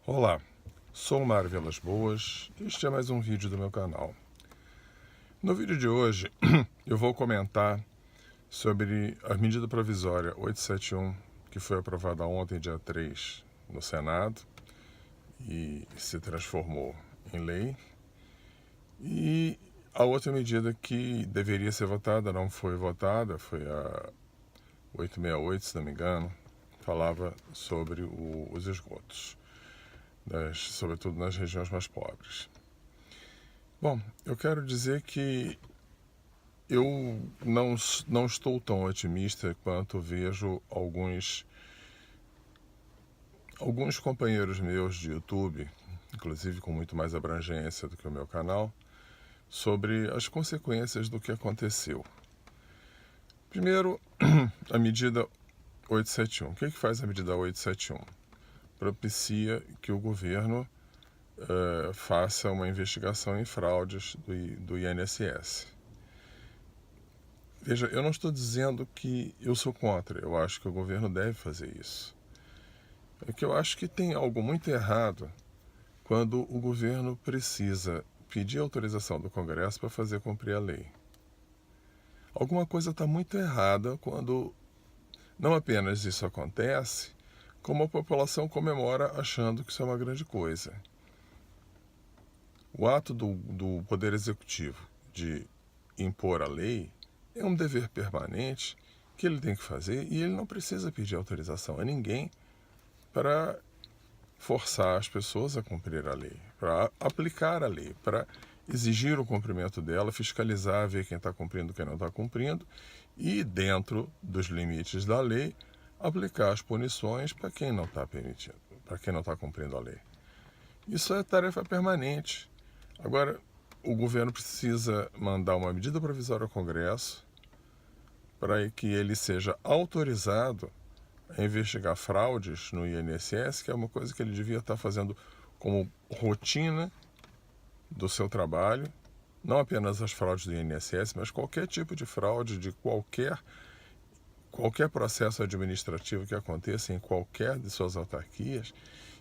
Olá, sou o Mário Vilas Boas e este é mais um vídeo do meu canal. No vídeo de hoje eu vou comentar sobre a medida provisória 871 que foi aprovada ontem, dia 3, no Senado e se transformou em lei, e a outra medida que deveria ser votada não foi votada, foi a 868, se não me engano, falava sobre os esgotos, sobretudo nas regiões mais pobres. Bom, eu quero dizer que eu não estou tão otimista quanto vejo alguns companheiros meus de YouTube, inclusive com muito mais abrangência do que o meu canal, sobre as consequências do que aconteceu. Primeiro, a medida 871. O que faz a medida 871? Propicia que o governo faça uma investigação em fraudes do INSS. Veja, eu não estou dizendo que eu sou contra, eu acho que o governo deve fazer isso. É que eu acho que tem algo muito errado quando o governo precisa pedir autorização do Congresso para fazer cumprir a lei. Alguma coisa está muito errada quando não apenas isso acontece, como a população comemora achando que isso é uma grande coisa. O ato do Poder Executivo de impor a lei é um dever permanente que ele tem que fazer e ele não precisa pedir autorização a ninguém para forçar as pessoas a cumprir a lei, para aplicar a lei, para exigir o cumprimento dela, fiscalizar, ver quem está cumprindo e quem não está cumprindo e, dentro dos limites da lei, aplicar as punições para quem não está permitindo, para quem não está cumprindo a lei. Isso é tarefa permanente. Agora, o governo precisa mandar uma medida provisória ao Congresso para que ele seja autorizado a investigar fraudes no INSS, que é uma coisa que ele devia estar fazendo como rotina do seu trabalho, não apenas as fraudes do INSS, mas qualquer tipo de fraude de qualquer processo administrativo que aconteça em qualquer de suas autarquias.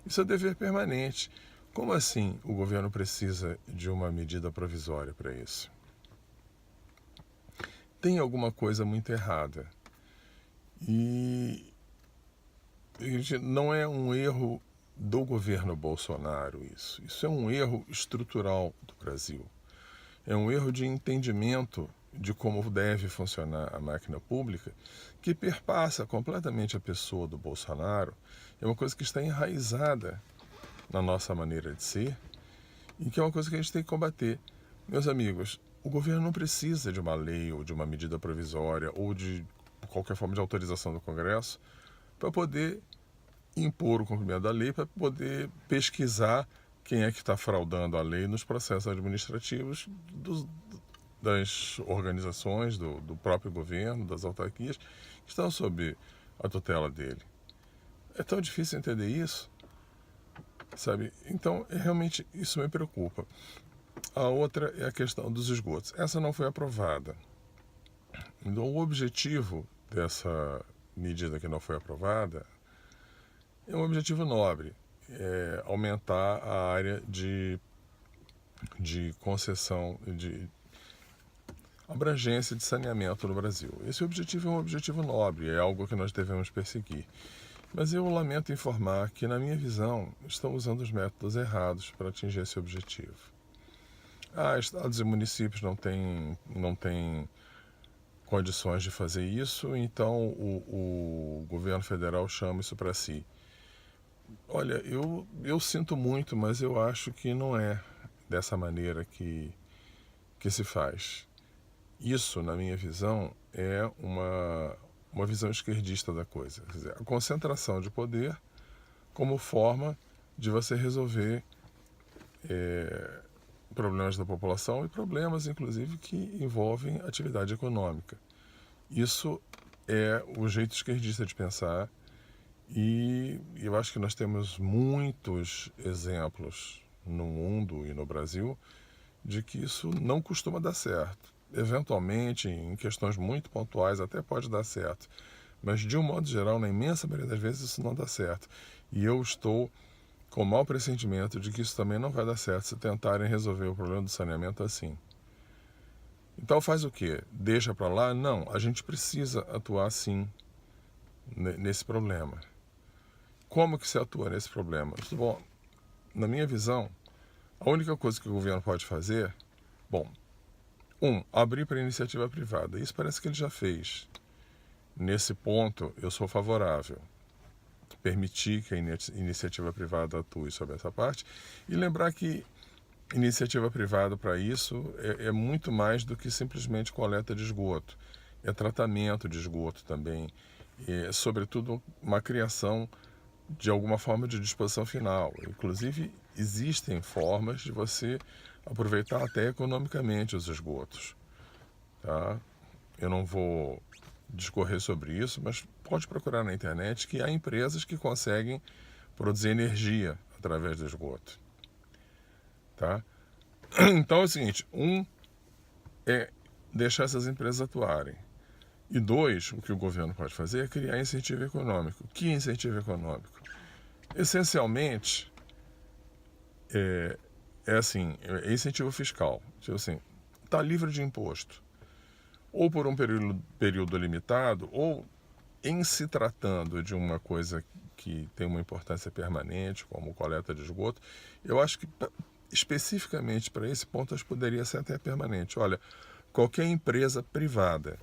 Isso é dever permanente. Como assim o governo precisa de uma medida provisória para isso? Tem alguma coisa muito errada. E não é um erro do governo Bolsonaro isso. Isso é um erro estrutural do Brasil. É um erro de entendimento de como deve funcionar a máquina pública, que perpassa completamente a pessoa do Bolsonaro. É uma coisa que está enraizada na nossa maneira de ser e que é uma coisa que a gente tem que combater. Meus amigos, o governo não precisa de uma lei ou de uma medida provisória ou de qualquer forma de autorização do Congresso para poder impor o cumprimento da lei, para poder pesquisar quem é que está fraudando a lei nos processos administrativos das organizações, do próprio governo, das autarquias, que estão sob a tutela dele. É tão difícil entender isso, sabe? Então, realmente, isso me preocupa. A outra é a questão dos esgotos. Essa não foi aprovada. Então, o objetivo dessa medida que não foi aprovada é um objetivo nobre, é aumentar a área de concessão, de abrangência de saneamento no Brasil. Esse objetivo é um objetivo nobre, é algo que nós devemos perseguir. Mas eu lamento informar que, na minha visão, estão usando os métodos errados para atingir esse objetivo. Estados e municípios não têm condições de fazer isso, então o governo federal chama isso para si. Olha, eu sinto muito, mas eu acho que não é dessa maneira que se faz. Isso, na minha visão, é uma visão esquerdista da coisa. Quer dizer, a concentração de poder como forma de você resolver problemas da população e problemas, inclusive, que envolvem atividade econômica. Isso é o jeito esquerdista de pensar e eu acho que nós temos muitos exemplos no mundo e no Brasil de que isso não costuma dar certo. Eventualmente, em questões muito pontuais, até pode dar certo. Mas, de um modo geral, na imensa maioria das vezes, isso não dá certo. E eu estou com mau pressentimento de que isso também não vai dar certo se tentarem resolver o problema do saneamento assim. Então faz o quê? Deixa para lá? Não, a gente precisa atuar sim nesse problema. Como que se atua nesse problema? Bom, na minha visão, a única coisa que o governo pode fazer, bom, abrir para a iniciativa privada. Isso parece que ele já fez. Nesse ponto, eu sou favorável. Permitir que a iniciativa privada atue sobre essa parte e lembrar que iniciativa privada para isso é muito mais do que simplesmente coleta de esgoto. É tratamento de esgoto também. É, sobretudo, uma criação de alguma forma de disposição final. Inclusive, existem formas de você aproveitar até economicamente os esgotos. Tá? Eu não vou discorrer sobre isso, mas pode procurar na internet que há empresas que conseguem produzir energia através do esgoto. Tá? Então é o seguinte, é deixar essas empresas atuarem. E 2, o que o governo pode fazer é criar incentivo econômico. Que incentivo econômico? Essencialmente, é incentivo fiscal. Tipo assim, está livre de imposto. Ou por um período limitado, ou em se tratando de uma coisa que tem uma importância permanente, como coleta de esgoto, eu acho que especificamente para esse ponto poderia ser até permanente. Olha, qualquer empresa privada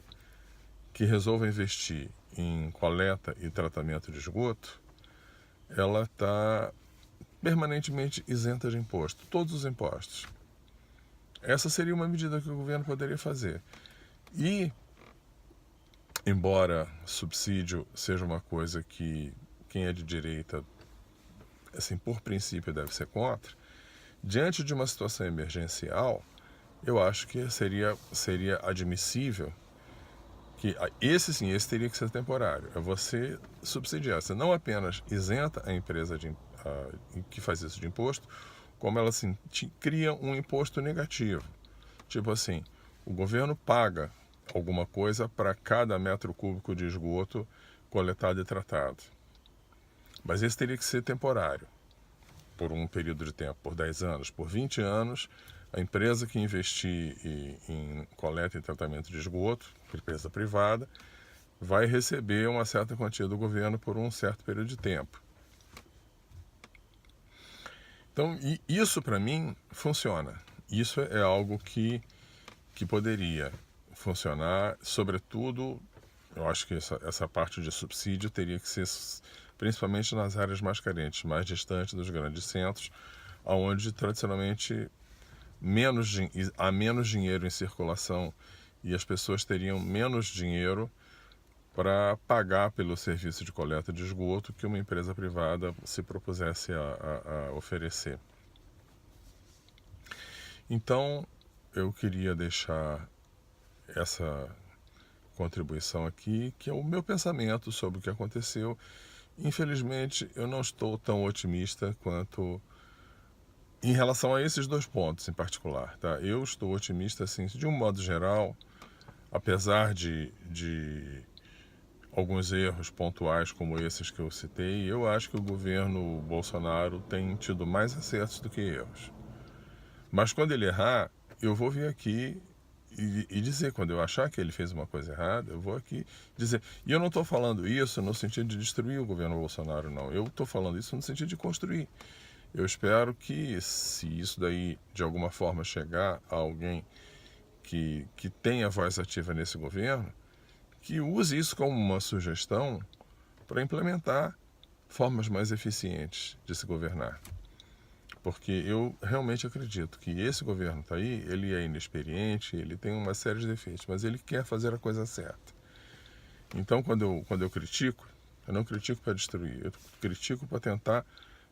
que resolva investir em coleta e tratamento de esgoto, ela está permanentemente isenta de imposto, todos os impostos. Essa seria uma medida que o governo poderia fazer. E, embora subsídio seja uma coisa que quem é de direita, assim, por princípio, deve ser contra, diante de uma situação emergencial, eu acho que seria admissível que esse teria que ser temporário. É você subsidiar. Você não apenas isenta a empresa que faz isso de imposto, como ela assim, cria um imposto negativo. Tipo assim, o governo paga alguma coisa para cada metro cúbico de esgoto coletado e tratado. Mas esse teria que ser temporário, por um período de tempo, por 10 anos, por 20 anos, a empresa que investir em coleta e tratamento de esgoto, empresa privada, vai receber uma certa quantia do governo por um certo período de tempo. Então, isso para mim funciona. Isso é algo que poderia funcionar, sobretudo, eu acho que essa parte de subsídio teria que ser principalmente nas áreas mais carentes, mais distantes dos grandes centros, onde tradicionalmente há menos dinheiro em circulação e as pessoas teriam menos dinheiro para pagar pelo serviço de coleta de esgoto que uma empresa privada se propusesse a oferecer. Então, eu queria deixar essa contribuição aqui, que é o meu pensamento sobre o que aconteceu. Infelizmente, eu não estou tão otimista quanto em relação a esses 2 pontos em particular. Tá? Eu estou otimista, assim, de um modo geral, apesar de alguns erros pontuais como esses que eu citei, eu acho que o governo Bolsonaro tem tido mais acertos do que erros. Mas quando ele errar, eu vou vir aqui e dizer, quando eu achar que ele fez uma coisa errada, eu vou aqui dizer. E eu não estou falando isso no sentido de destruir o governo Bolsonaro, não. Eu estou falando isso no sentido de construir. Eu espero que, se isso daí de alguma forma chegar a alguém que tenha voz ativa nesse governo, que use isso como uma sugestão para implementar formas mais eficientes de se governar. Porque eu realmente acredito que esse governo está aí, ele é inexperiente, ele tem uma série de defeitos, mas ele quer fazer a coisa certa. Então, quando eu critico, eu não critico para destruir, eu critico para tentar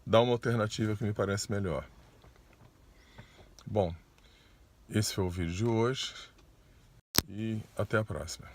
dar uma alternativa que me parece melhor. Bom, esse foi o vídeo de hoje e até a próxima.